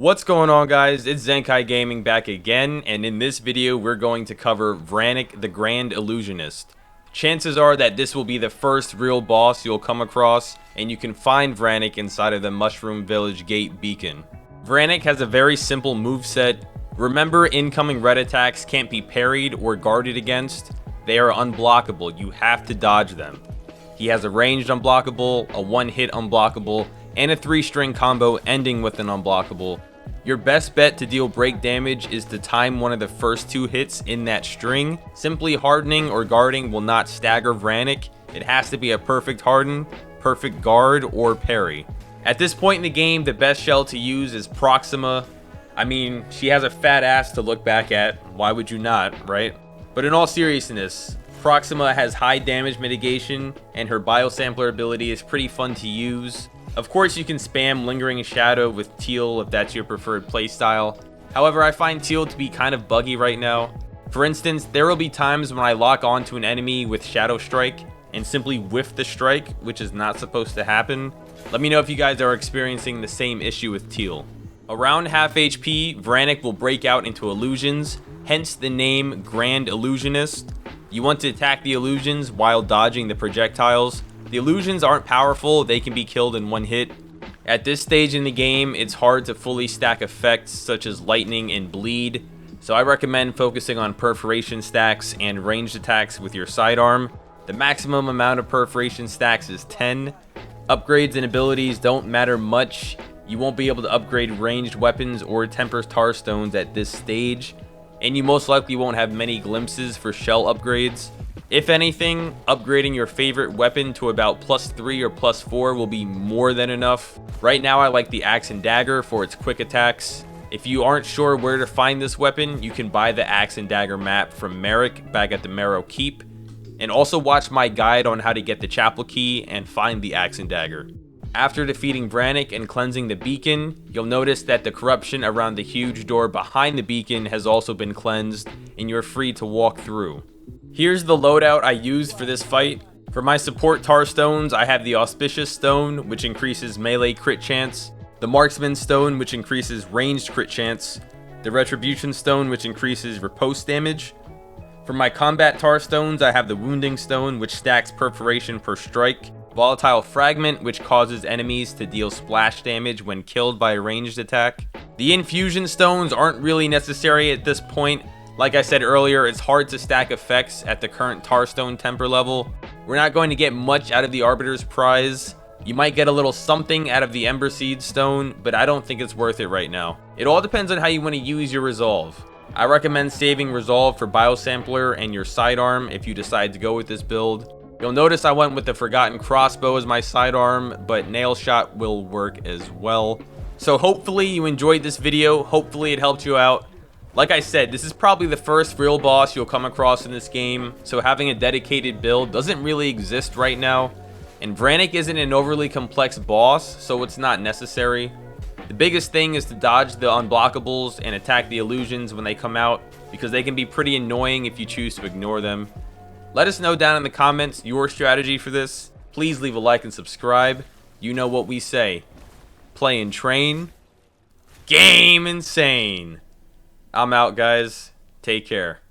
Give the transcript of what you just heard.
What's going on, guys? It's Zenkai Gaming back again, and in this video we're going to cover Vrannic the Grand Illusionist. Chances are that this will be the first real boss you'll come across, and you can find Vrannic inside of the Mushroom Village Gate beacon. Vrannic has a very simple moveset. Remember, incoming red attacks can't be parried or guarded against. They are unblockable. You have to dodge them. He has a ranged unblockable, a one-hit unblockable, and a 3-string combo ending with an unblockable. Your best bet to deal break damage is to time one of the first 2 hits in that string. Simply hardening or guarding will not stagger Vrannic. It has to be a perfect harden, perfect guard, or parry. At this point in the game, the best shell to use is Proxima. I mean, she has a fat ass to look back at. Why would you not, right? But in all seriousness, Proxima has high damage mitigation, and her biosampler ability is pretty fun to use. Of course, you can spam Lingering Shadow with Teal if that's your preferred playstyle. However, I find Teal to be kind of buggy right now. For instance, there will be times when I lock onto an enemy with Shadow Strike and simply whiff the strike, which is not supposed to happen. Let me know if you guys are experiencing the same issue with Teal. Around half HP, Vrannic will break out into illusions, hence the name Grand Illusionist. You want to attack the illusions while dodging the projectiles. The illusions aren't powerful, they can be killed in one hit. At this stage in the game, it's hard to fully stack effects such as lightning and bleed, so I recommend focusing on perforation stacks and ranged attacks with your sidearm. The maximum amount of perforation stacks is 10. Upgrades and abilities don't matter much. You won't be able to upgrade ranged weapons or temper tar stones at this stage, and you most likely won't have many glimpses for shell upgrades. If anything, upgrading your favorite weapon to about +3 or +4 will be more than enough. Right now I like the Axe and Dagger for its quick attacks. If you aren't sure where to find this weapon, you can buy the Axe and Dagger map from Merrick back at the Marrow Keep, and also watch my guide on how to get the Chapel Key and find the Axe and Dagger. After defeating Vrannic and cleansing the beacon, you'll notice that the corruption around the huge door behind the beacon has also been cleansed, and you're free to walk through. Here's the loadout I used for this fight. For my support tar stones, I have the Auspicious Stone, which increases melee crit chance, the Marksman Stone, which increases ranged crit chance, the Retribution Stone, which increases riposte damage. For my combat tar stones, I have the Wounding Stone, which stacks perforation per strike, Volatile Fragment, which causes enemies to deal splash damage when killed by a ranged attack. The Infusion Stones aren't really necessary at this point. Like I said earlier, it's hard to stack effects at the current Tarstone temper level. We're not going to get much out of the Arbiter's Prize. You might get a little something out of the Ember Seed Stone, but I don't think it's worth it right now. It all depends on how you want to use your Resolve. I recommend saving Resolve for Biosampler and your sidearm if you decide to go with this build. You'll notice I went with the Forgotten Crossbow as my sidearm, but Nail Shot will work as well. So hopefully you enjoyed this video. Hopefully it helped you out. Like I said, this is probably the first real boss you'll come across in this game, so having a dedicated build doesn't really exist right now. And Vrannic isn't an overly complex boss, so it's not necessary. The biggest thing is to dodge the unblockables and attack the illusions when they come out, because they can be pretty annoying if you choose to ignore them. Let us know down in the comments your strategy for this. Please leave a like and subscribe. You know what we say. Play and train. Game insane. I'm out, guys. Take care.